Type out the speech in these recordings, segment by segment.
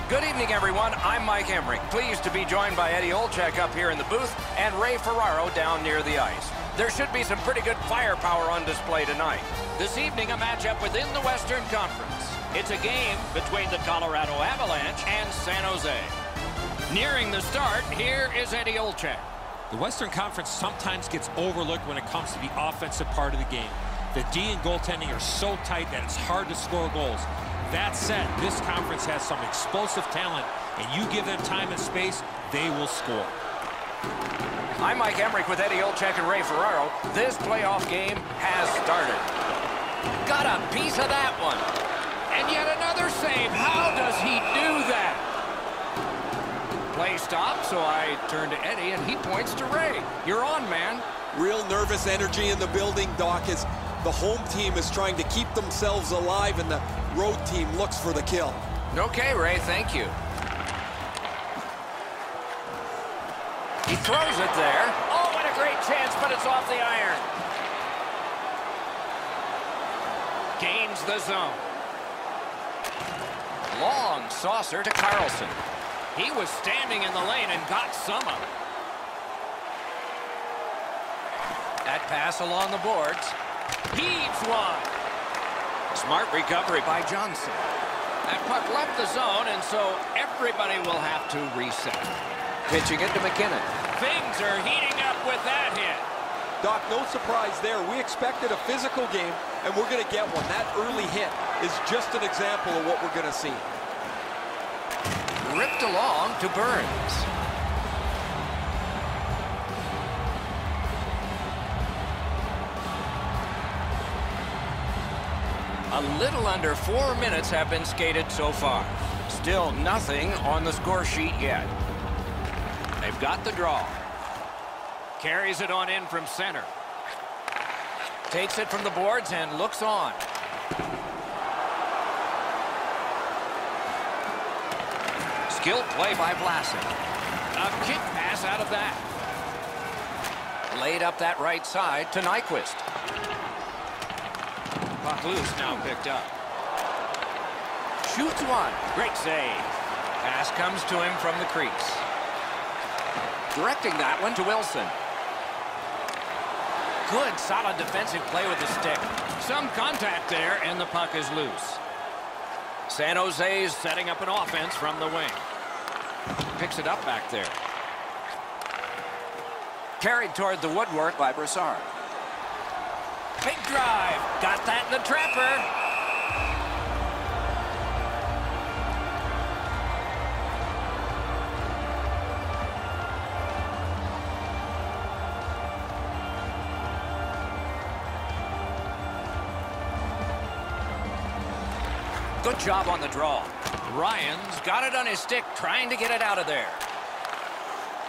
Good evening, everyone. I'm Mike Emmerich. Pleased to be joined by Eddie Olczyk up here in the booth and Ray Ferraro down near the ice. There should be some pretty good firepower on display tonight. This evening, a matchup within the Western Conference. It's a game between the Colorado Avalanche and San Jose. Nearing the start, here is Eddie Olczyk. The Western Conference sometimes gets overlooked when it comes to the offensive part of the game. The D and goaltending are so tight that it's hard to score goals. That said, this conference has some explosive talent, and you give them time and space, they will score. I'm Mike Emmerich with Eddie Olczyk and Ray Ferraro. This playoff game has started. Got a piece of that one. And yet another save. How does he do that? Play stops, so I turn to Eddie, and he points to Ray. You're on, man. Real nervous energy in the building, Doc, as the home team is trying to keep themselves alive, and the road team looks for the kill. Okay, Ray, thank you. He throws it there. Oh, what a great chance, but it's off the iron. Gains the zone. Long saucer to Carlson. He was standing in the lane and got some of it. That pass along the boards. Heaves one. Smart recovery by Johnson. That puck left the zone, and so everybody will have to reset. Pitching it to McKinnon. Things are heating up with that hit. Doc, no surprise there. We expected a physical game, and we're going to get one. That early hit is just an example of what we're going to see. Ripped along to Burns. A little under 4 minutes have been skated so far. Still nothing on the score sheet yet. They've got the draw. Carries it on in from center. Takes it from the boards and looks on. Skilled play by Vlasic. A kick pass out of that. Laid up that right side to Nyquist. Puck loose, now picked up. Shoots one. Great save. Pass comes to him from the crease. Directing that one to Wilson. Good, solid defensive play with the stick. Some contact there, and the puck is loose. San Jose is setting up an offense from the wing. Picks it up back there. Carried toward the woodwork by Brassard. Big drive. Got that in the trapper. Good job on the draw. Ryan's got it on his stick, trying to get it out of there.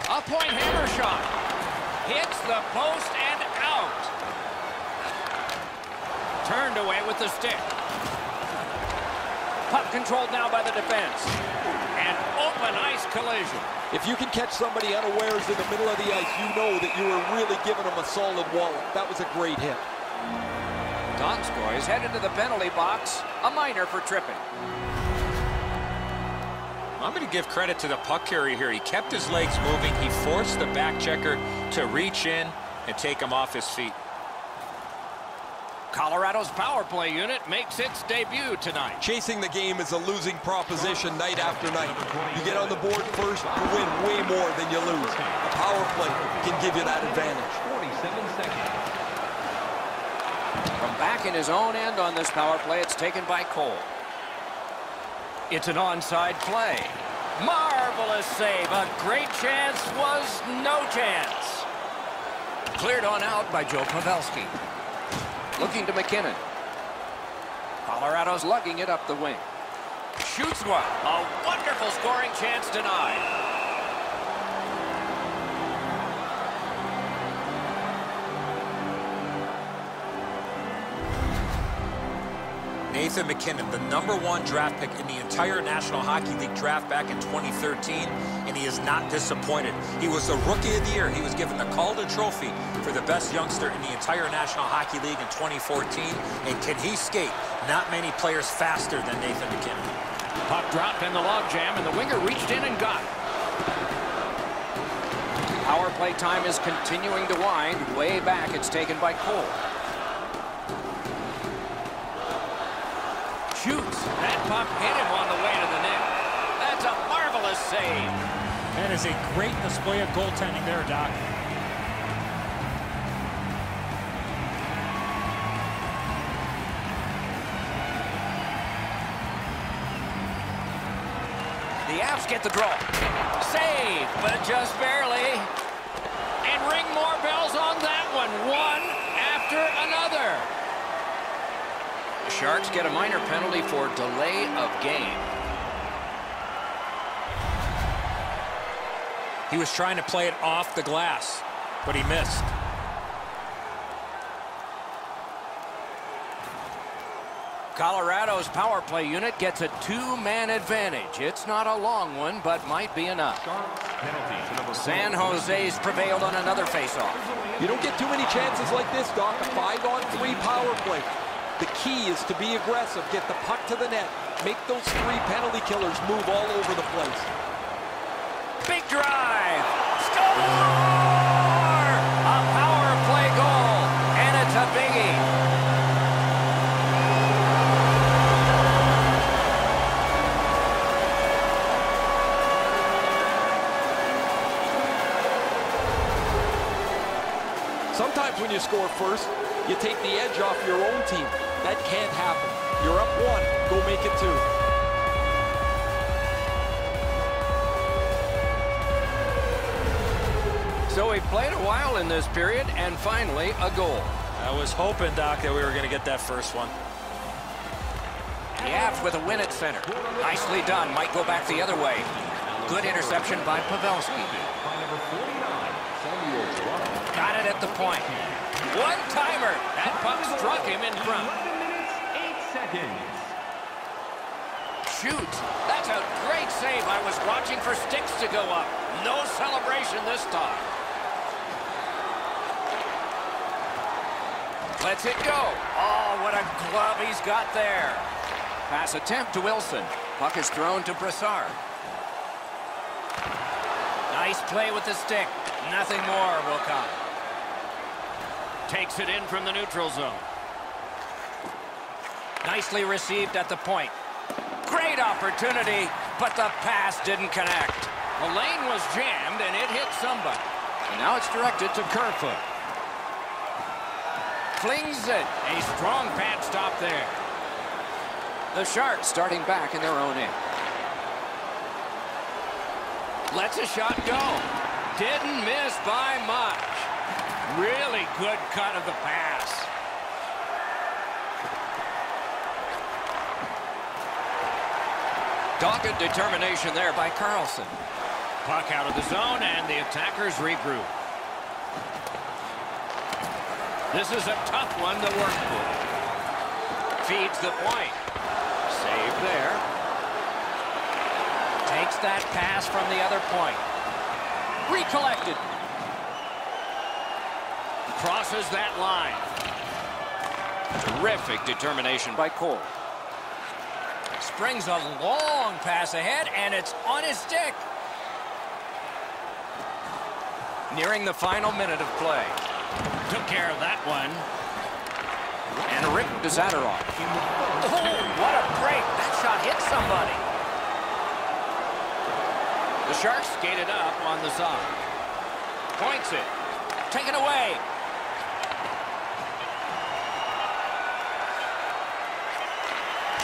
A point hammer shot. Hits the post and out. Turned away with the stick. Puck controlled now by the defense. An open ice collision. If you can catch somebody unawares in the middle of the ice, you know that you were really giving them a solid wallop. That was a great hit. Donskoy is headed to the penalty box. A minor for tripping. I'm going to give credit to the puck carrier here. He kept his legs moving. He forced the back checker to reach in and take him off his feet. Colorado's power play unit makes its debut tonight. Chasing the game is a losing proposition night after night. You get on the board first, you win way more than you lose. A power play can give you that advantage. 47 seconds. From back in his own end on this power play, it's taken by Cole. It's an onside play. Marvelous save. A great chance was no chance. Cleared on out by Joe Pavelski. Looking to McKinnon. Colorado's lugging it up the wing. Shoots one. A wonderful scoring chance denied. Nathan McKinnon, the #1 draft pick in the entire National Hockey League draft back in 2013, and he is not disappointed. He was the Rookie of the Year. He was given the Calder Trophy for the best youngster in the entire National Hockey League in 2014. And can he skate? Not many players faster than Nathan McKinnon. Puck dropped in the logjam, and the winger reached in and got it. Power play time is continuing to wind. Way back, it's taken by Cole. Shoots. That puck hit him on the way to the net. That's a marvelous save. That is a great display of goaltending there, Doc. The Avs get the draw. Save, but just barely. And ring more bells on that one. One after another. The Sharks get a minor penalty for delay of game. He was trying to play it off the glass, but he missed. Colorado's power play unit gets a two-man advantage. It's not a long one, but might be enough. San Jose's prevailed on another face-off. You don't get too many chances like this, Doc. A 5-on-3 power play. The key is to be aggressive, get the puck to the net, make those three penalty killers move all over the place. Big drive! Score! A power play goal, and it's a biggie. Sometimes when you score first, you take the edge off your own team. That can't happen. You're up one, go make it two. So we played a while in this period, and finally a goal. I was hoping, Doc, that we were going to get that first one. The Avs with a win at center. Nicely done. Might go back the other way. Good interception by Pavelski. Got it at the point. One-timer. That puck struck him in front. 8 seconds. Shoots. That's a great save. I was watching for sticks to go up. No celebration this time. Lets it go. Oh, what a glove he's got there. Pass attempt to Wilson. Puck is thrown to Brassard. Nice play with the stick. Nothing more will come. Takes it in from the neutral zone. Nicely received at the point. Great opportunity, but the pass didn't connect. The lane was jammed, and it hit somebody. And now it's directed to Kerfoot. Flings it. A strong pad stop there. The Sharks starting back in their own end. Lets a shot go. Didn't miss by much. Really good cut of the pass. Dogged determination there by Carlson. Puck out of the zone, and the attackers regroup. This is a tough one to work with. Feeds the point. Save there. Takes that pass from the other point. Recollected. Crosses that line. Terrific determination by Cole. Springs a long pass ahead, and it's on his stick. Nearing the final minute of play. Took care of that one. And Rick Zadorov. Oh, what a break. That shot hit somebody. The Sharks skated up on the side. Points it. Taken away.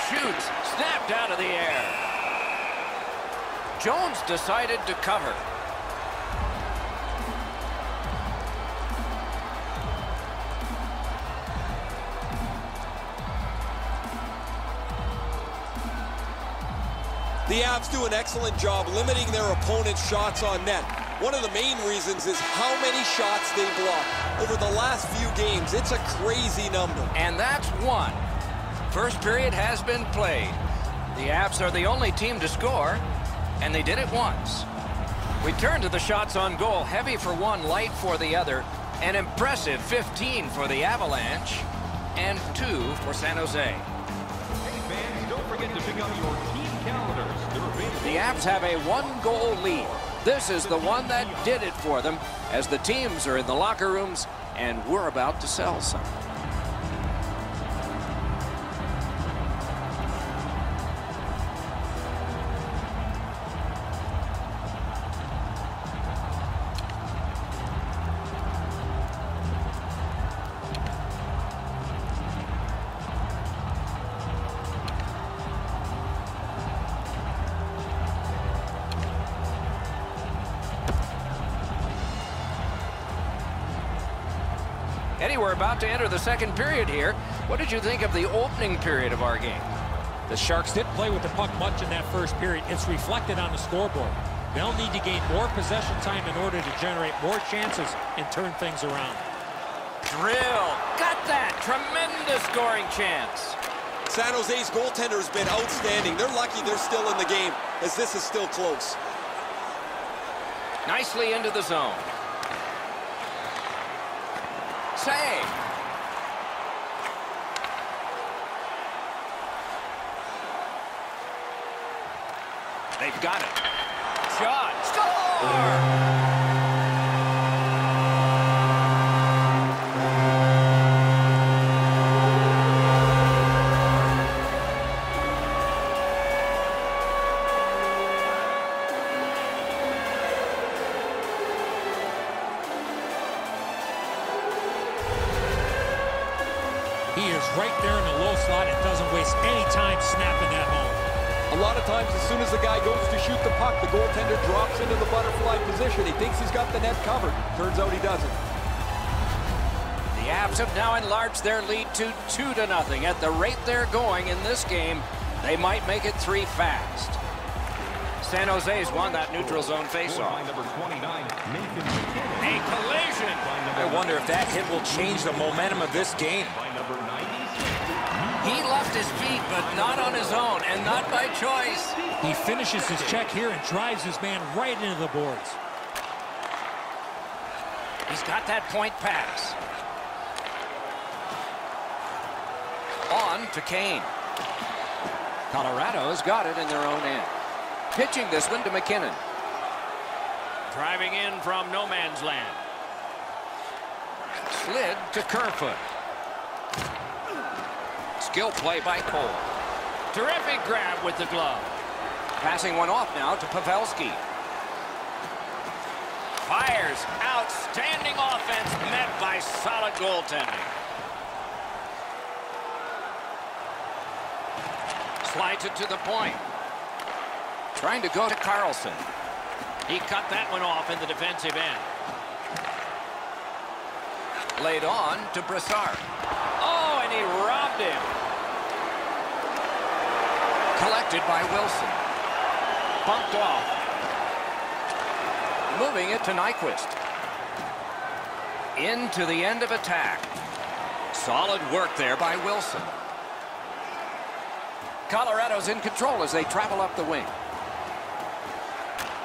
Shoots. Snapped out of the air. Jones decided to cover. The Avs do an excellent job limiting their opponent's shots on net. One of the main reasons is how many shots they block. Over the last few games, it's a crazy number. And that's one. First period has been played. The Avs are the only team to score, and they did it once. We turn to the shots on goal. Heavy for one, light for the other. An impressive 15 for the Avalanche, and 2 for San Jose. Hey fans, don't forget to pick up your team calendar the Avs have a 1-goal lead. This is the one that did it for them as the teams are in the locker rooms and we're about to sell some. Eddie, we're about to enter the second period here. What did you think of the opening period of our game? The Sharks didn't play with the puck much in that first period. It's reflected on the scoreboard. They'll need to gain more possession time in order to generate more chances and turn things around. Drill. Got that. Tremendous scoring chance. San Jose's goaltender has been outstanding. They're lucky they're still in the game, as this is still close. Nicely into the zone. Save. They've got it. Shot. Score! He is right there in the low slot and doesn't waste any time snapping that home. A lot of times, as soon as the guy goes to shoot the puck, the goaltender drops into the butterfly position. He thinks he's got the net covered. Turns out he doesn't. The Avs have now enlarged their lead to 2-0. At the rate they're going in this game, they might make it 3 fast. San Jose's won that neutral zone faceoff. A collision. I wonder if that hit will change the momentum of this game. He left his feet, but not on his own, and not by choice. He finishes his check here and drives his man right into the boards. He's got that point pass. On to Kane. Colorado's got it in their own end. Pitching this one to McKinnon. Driving in from no man's land. Slid to Kerfoot. Skill play by Cole. Terrific grab with the glove. Passing one off now to Pavelski. Fires. Outstanding offense met by solid goaltending. Slides it to the point. Trying to go to Carlson. He cut that one off in the defensive end. Laid on to Brassard. Oh, and he robbed him. Collected by Wilson. Bumped off. Moving it to Nyquist. Into the end of attack. Solid work there by Wilson. Colorado's in control as they travel up the wing.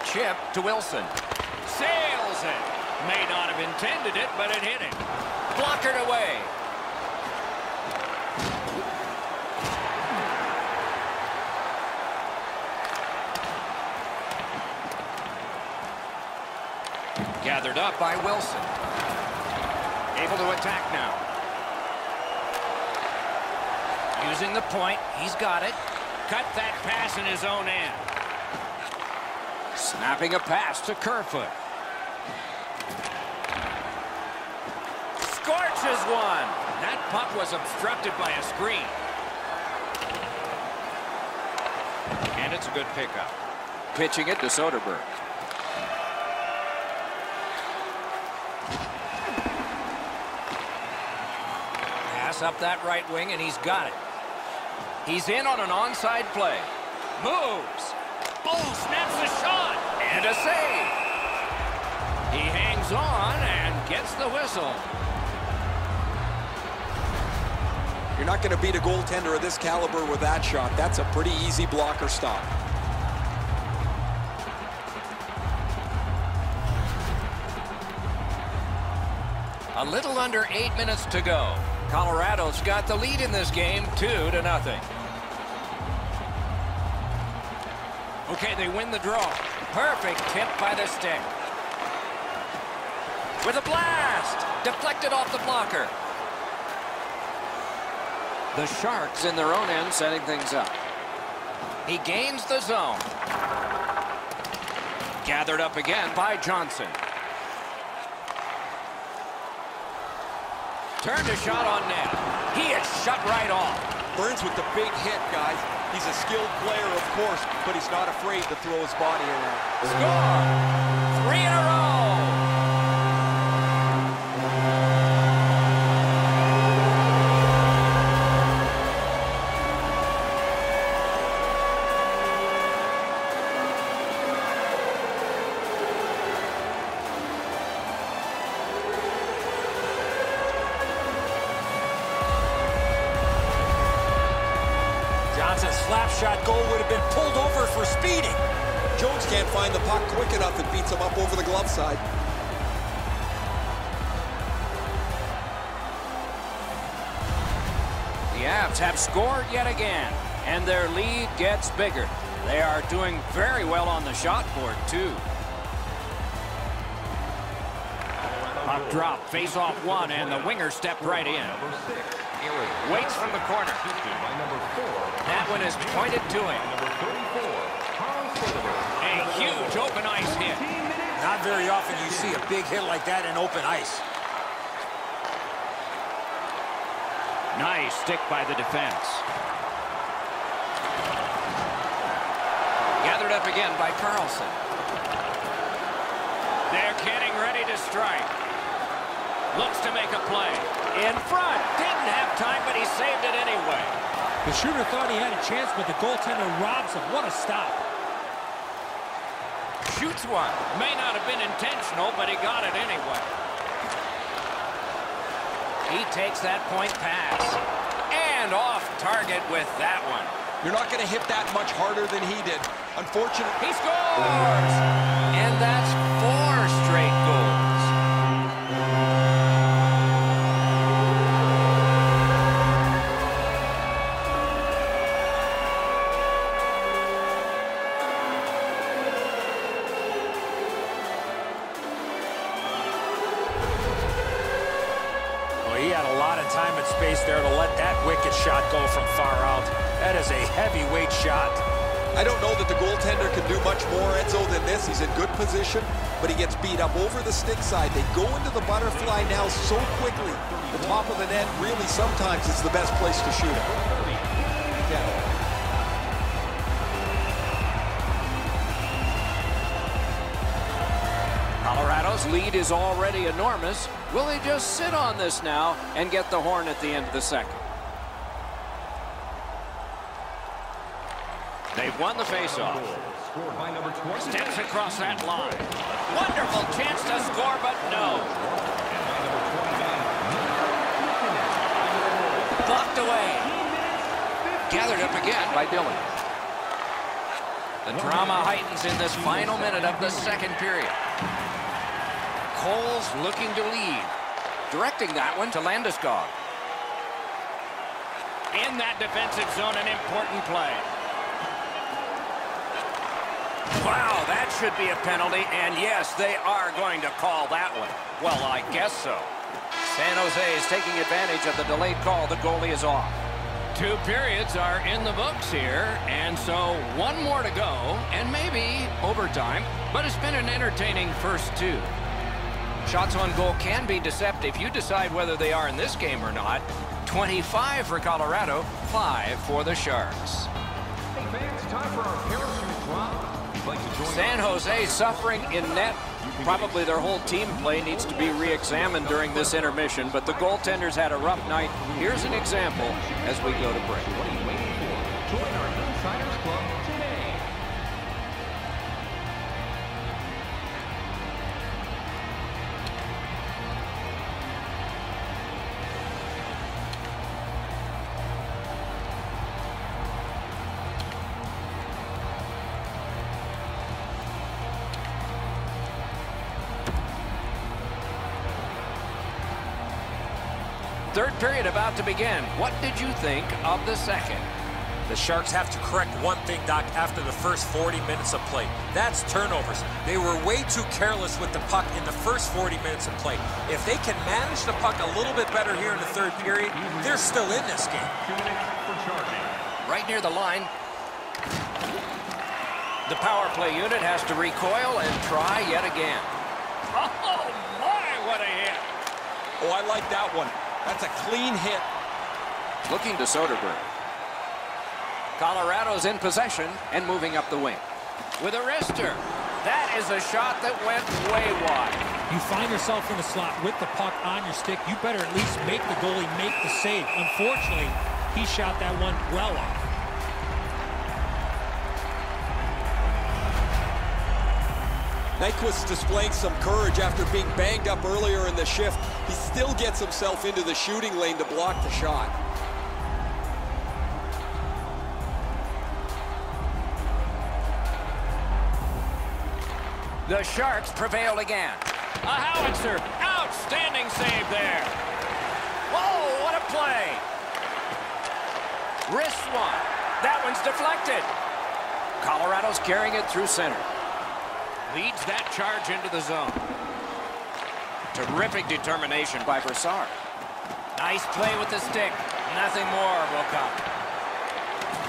Chip to Wilson. Sails it. May not have intended it, but it hit him. Blockered away. Gathered up by Wilson. Able to attack now. Using the point. He's got it. Cut that pass in his own end. Snapping a pass to Kerfoot. Scorches one. That puck was obstructed by a screen. And it's a good pickup. Pitching it to Soderberg. Pass up that right wing, and he's got it. He's in on an onside play. Moves. Oh, snaps a shot. And a save. He hangs on and gets the whistle. You're not going to beat a goaltender of this caliber with that shot. That's a pretty easy blocker stop. A little under 8 minutes to go. Colorado's got the lead in this game, 2-0. Okay, they win the draw. Perfect tip by the stick. With a blast! Deflected off the blocker. The Sharks in their own end setting things up. He gains the zone. Gathered up again by Johnson. Turned a shot on net. He is shut right off. Burns with the big hit, guys. He's a skilled player, of course, but he's not afraid to throw his body around. Score! 3 in a row. Johnson's slap shot goal would have been pulled over for speeding. Jones can't find the puck quick enough. It beats him up over the glove side. The Avs have scored yet again, and their lead gets bigger. They are doing very well on the shot board, too. Puck drop, face-off one, and the winger stepped right in. Waits from the corner. That one is pointed to him. A huge open ice hit. Not very often you see a big hit like that in open ice. Nice stick by the defense. Gathered up again by Carlson. They're getting ready to strike. Looks to make a play. In front. Didn't have time, but he saved it anyway. The shooter thought he had a chance, but the goaltender robs him. What a stop. Shoots one. May not have been intentional, but he got it anyway. He takes that point pass. And off target with that one. You're not going to hit that much harder than he did. Unfortunately. He scores! And that's 4 straight goals. He had a lot of time and space there to let that wicked shot go from far out. That is a heavyweight shot. I don't know that the goaltender can do much more, Enzo, than this. He's in good position, but he gets beat up over the stick side. They go into the butterfly now so quickly. The top of the net really sometimes is the best place to shoot it. Colorado's lead is already enormous. Will they just sit on this now and get the horn at the end of the second? They've won the faceoff. Steps across that line. Wonderful chance to score, but no. Blocked away. Gathered up again by Dylan. The drama heightens in this final minute of the second period. Cole's looking to lead. Directing that one to Landeskog. In that defensive zone, an important play. Wow, that should be a penalty, and yes, they are going to call that one. Well, I guess so. San Jose is taking advantage of the delayed call. The goalie is off. 2 periods are in the books here, and so 1 more to go, and maybe overtime, but it's been an entertaining first 2. Shots on goal can be deceptive. You decide whether they are in this game or not. 25 for Colorado, 5 for the Sharks. Hey fans, time for our parachute drop. San Jose suffering in net. Probably their whole team play needs to be re-examined during this intermission, but the goaltenders had a rough night. Here's an example as we go to break. What are you waiting for? Join our Insiders Club today. Third period about to begin. What did you think of the second? The Sharks have to correct one thing, Doc, after the first 40 minutes of play. That's turnovers. They were way too careless with the puck in the first 40 minutes of play. If they can manage the puck a little bit better here in the third period, they're still in this game. 2 minutes for charging. Right near the line. The power play unit has to recoil and try yet again. Oh, my, what a hit. Oh, I like that one. That's a clean hit. Looking to Soderberg. Colorado's in possession and moving up the wing. With a wrister. That is a shot that went way wide. You find yourself in the slot with the puck on your stick, you better at least make the goalie make the save. Unfortunately, he shot that one well off. Nyquist displaying some courage after being banged up earlier in the shift. He still gets himself into the shooting lane to block the shot. The Sharks prevailed again. A howitzer. Outstanding save there. Whoa, what a play. Wrist one. That one's deflected. Colorado's carrying it through center. Leads that charge into the zone. Terrific determination by Brassard. Nice play with the stick. Nothing more will come.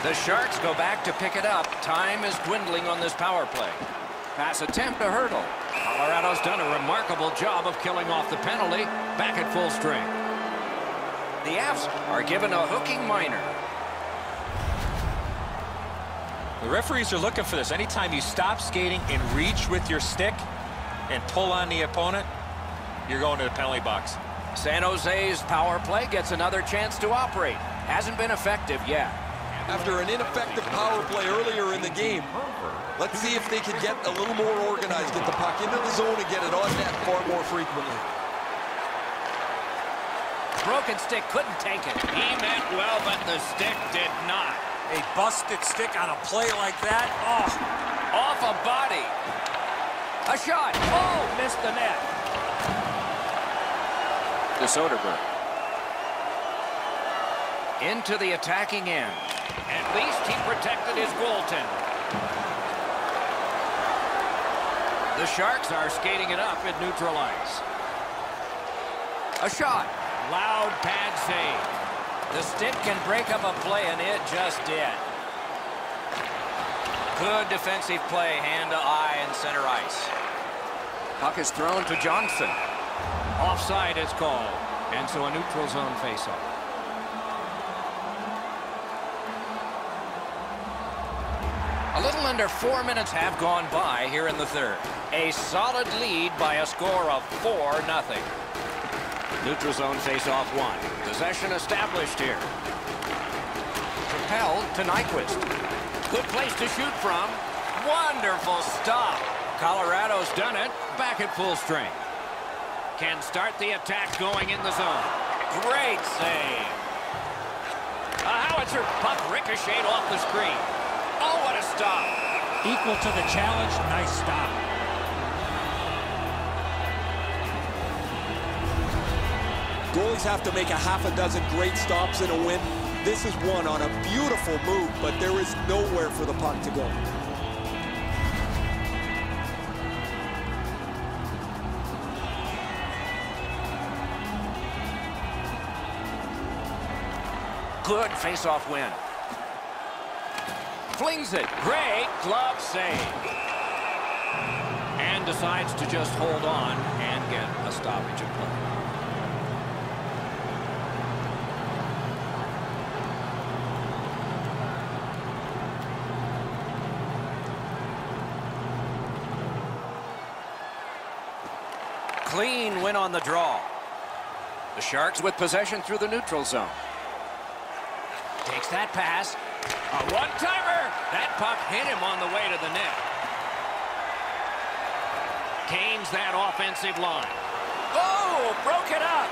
The Sharks go back to pick it up. Time is dwindling on this power play. Pass attempt, a hurdle. Colorado's done a remarkable job of killing off the penalty. Back at full strength. The Avs are given a hooking minor. The referees are looking for this. Anytime you stop skating and reach with your stick and pull on the opponent, you're going to the penalty box. San Jose's power play gets another chance to operate. Hasn't been effective yet. After an ineffective power play earlier in the game, let's see if they can get a little more organized, get the puck into the zone and get it on net far more frequently. Broken stick couldn't take it. He meant well, but the stick did not. A busted stick on a play like that, oh. Off a body. A shot. Oh, missed the net. To Soderberg. Into the attacking end. At least he protected his goaltender. The Sharks are skating it up at neutral ice. A shot. Loud pad save. The stick can break up a play, and it just did. Good defensive play, hand to eye and center ice. Puck is thrown to Johnson. Offside is called, and so a neutral zone faceoff. A little under 4 minutes have gone by here in the third. A solid lead by a score of 4-0. Neutral zone face-off one. Possession established here. Propelled to Nyquist. Good place to shoot from. Wonderful stop. Colorado's done it. Back at full strength. Can start the attack going in the zone. Great save. A howitzer puck ricocheted off the screen. Oh, what a stop. Equal to the challenge. Nice stop. Goalies have to make a half a dozen great stops in a win. This is one on a beautiful move, but there is nowhere for the puck to go. Good face-off win. Flings it. Great glove save. And decides to just hold on and get a stoppage of play. Clean win on the draw. The Sharks with possession through the neutral zone. Takes that pass. A one-timer. That puck hit him on the way to the net. Gains that offensive line. Oh, broke it up.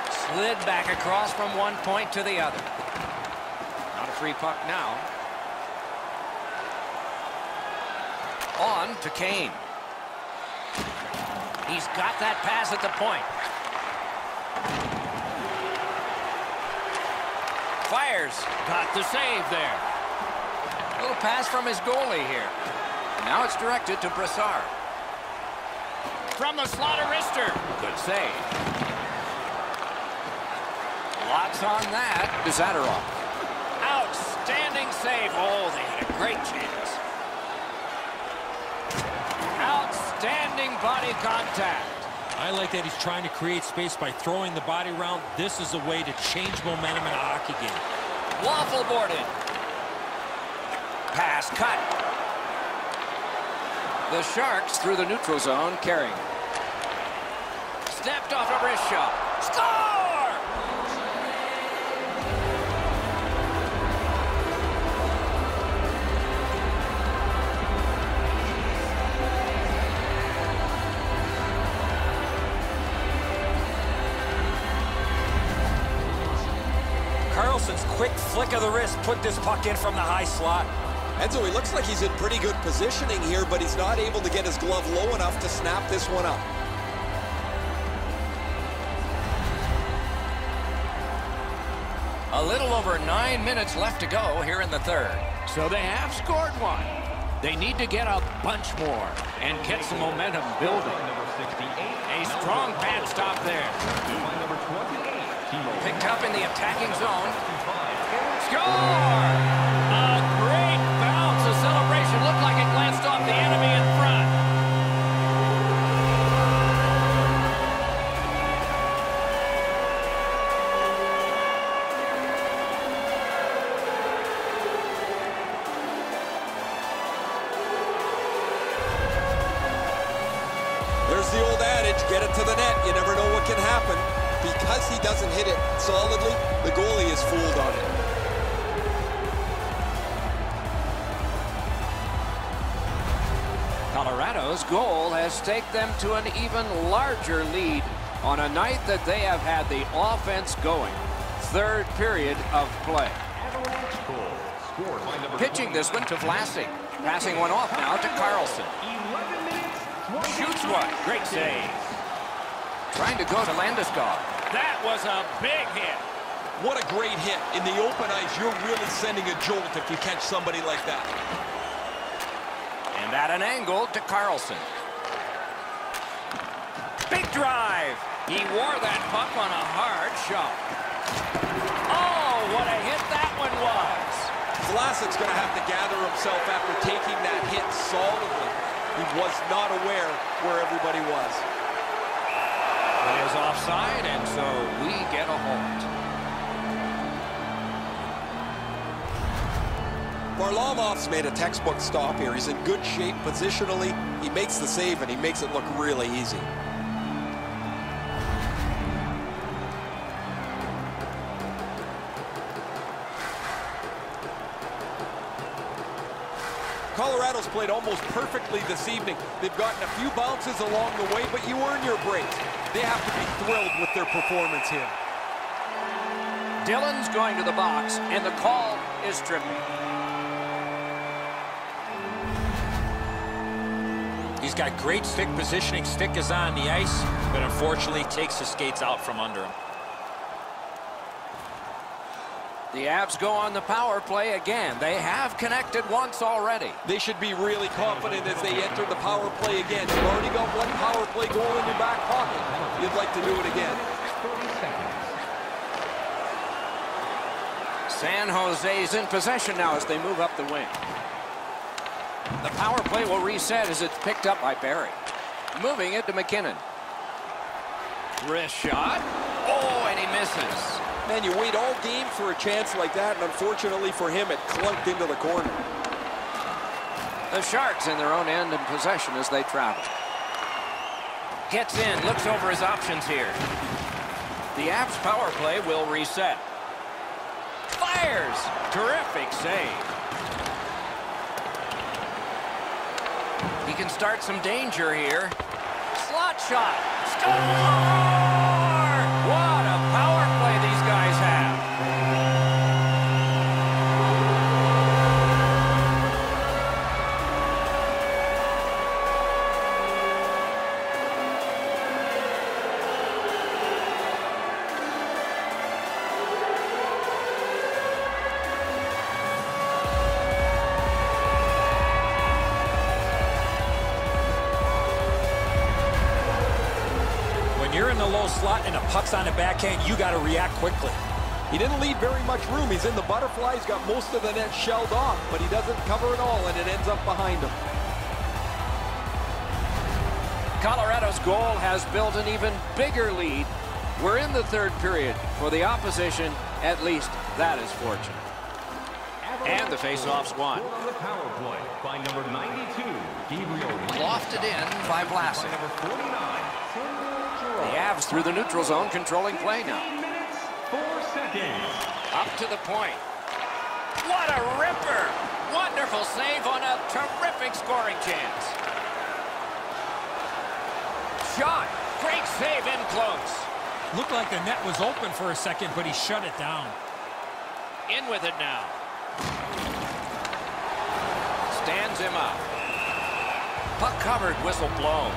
Slid back across from one point to the other. Not a free puck now. On to Kane. He's got that pass at the point. fires. Got the save there. A little pass from his goalie here. Now it's directed to Brassard. From the slaughter wrister. Good save. Lots on that. Zadorov. Outstanding save. Oh, they had a great chance. Outstanding body contact. I like that he's trying to create space by throwing the body around. This is a way to change momentum in a hockey game. Waffle boarded. Pass cut. The Sharks through the neutral zone carrying. Stepped off a wrist shot. Score! Carlson's quick flick of the wrist put this puck in from the high slot. Enzo, he looks like he's in pretty good positioning here, but he's not able to get his glove low enough to snap this one up. A little over 9 minutes left to go here in the third. So they have scored one. They need to get a bunch more and get some momentum building. A strong pad stop there. Picked up in the attacking zone. Score! A great bounce. The celebration looked like it glanced off the enemy in front. There's the old adage, get it to the net. You never know what can happen. Because he doesn't hit it solidly, the goalie is fooled on it. Colorado's goal has staked them to an even larger lead on a night that they have had the offense going. Third period of play. Pitching this one to Vlasic. Passing one off now to Carlson. Shoots one. Great save. Trying to go to Landeskog. That was a big hit. What a great hit. In the open ice, you're really sending a jolt if you catch somebody like that. And at an angle to Carlson. Big drive. He wore that puck on a hard shot. Oh, what a hit that one was. Vlasic's going to have to gather himself after taking that hit solidly. He was not aware where everybody was. It is offside, and so we get a hold. Varlamov's made a textbook stop here. He's in good shape positionally. He makes the save, and he makes it look really easy. Colorado's played almost perfectly this evening. They've gotten a few bounces along the way, but you earn your breaks. They have to be thrilled with their performance here. Dillon's going to the box, and the call is tripping. He's got great stick positioning. Stick is on the ice, but unfortunately takes the skates out from under him. The Avs go on the power play again. They have connected once already. They should be really confident as they enter the power play again. You've already got one power play goal in your back pocket. You'd like to do it again. San Jose's in possession now as they move up the wing. The power play will reset as it's picked up by Barry. Moving it to McKinnon. Wrist shot. Oh, and he misses. Man, you wait all game for a chance like that, and unfortunately for him, it clunked into the corner. The Sharks in their own end in possession as they travel. Gets in, looks over his options here. The Avs power play will reset. Fires! Terrific save. He can start some danger here. Slot shot. Score! What a power play these guys have. in the low slot and a puck's on the backhand, you got to react quickly. He didn't leave very much room. He's in the butterfly. He's got most of the net shelled off, but he doesn't cover it all, and it ends up behind him. Colorado's goal has built an even bigger lead. We're in the third period. For the opposition, at least that is fortunate. And the faceoff's won. On the power play by number 92, Gabriel. Lofted in by Vlasic. Number 49, The Avs through the neutral zone, controlling play now. minutes, 4 seconds. Up to the point. What a ripper! Wonderful save on a terrific scoring chance. Shot. Great save in close. Looked like the net was open for a second, but he shut it down. In with it now. Stands him up. Puck covered, whistle blown.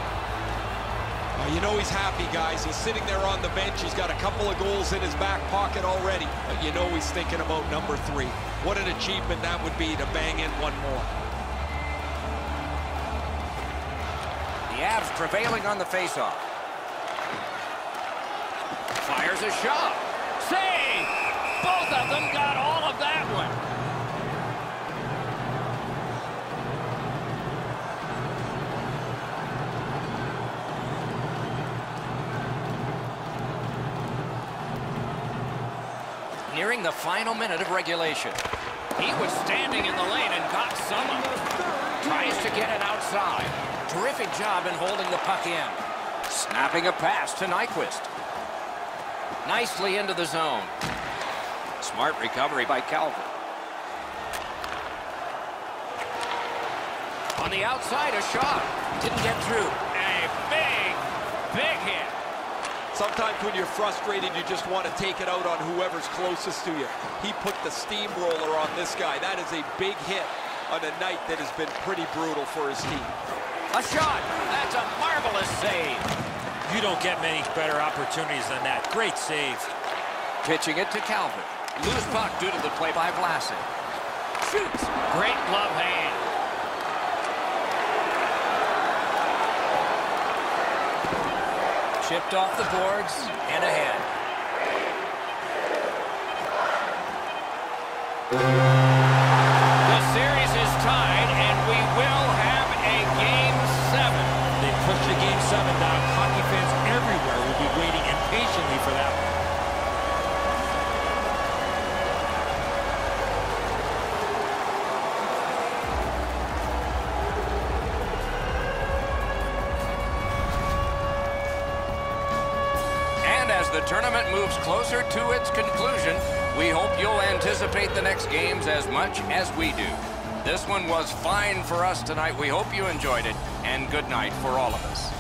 You know he's happy, guys. He's sitting there on the bench. He's got a couple of goals in his back pocket already. But you know he's thinking about number 3. What an achievement that would be to bang in one more. The Avs prevailing on the faceoff. Fires a shot. Save! Both of them got all of that one. Nearing the final minute of regulation. He was standing in the lane and got some of it. Tries to get it outside. Terrific job in holding the puck in. Snapping a pass to Nyquist. Nicely into the zone. Smart recovery by Calvert. On the outside, a shot. Didn't get through. A big hit. Sometimes when you're frustrated, you just want to take it out on whoever's closest to you. He put the steamroller on this guy. That is a big hit on a night that has been pretty brutal for his team. A shot. That's a marvelous save. You don't get many better opportunities than that. Great save. Pitching it to Calvert. Loose puck due to the play by Vlasic. Shoots. Great glove hand. Chipped off the boards and ahead. The series is tied, and we will have a Game 7. They push the Game 7 down. Hockey fans everywhere will be waiting impatiently for that one. As the tournament moves closer to its conclusion, we hope you'll anticipate the next games as much as we do. This one was fine for us tonight. We hope you enjoyed it, and good night for all of us.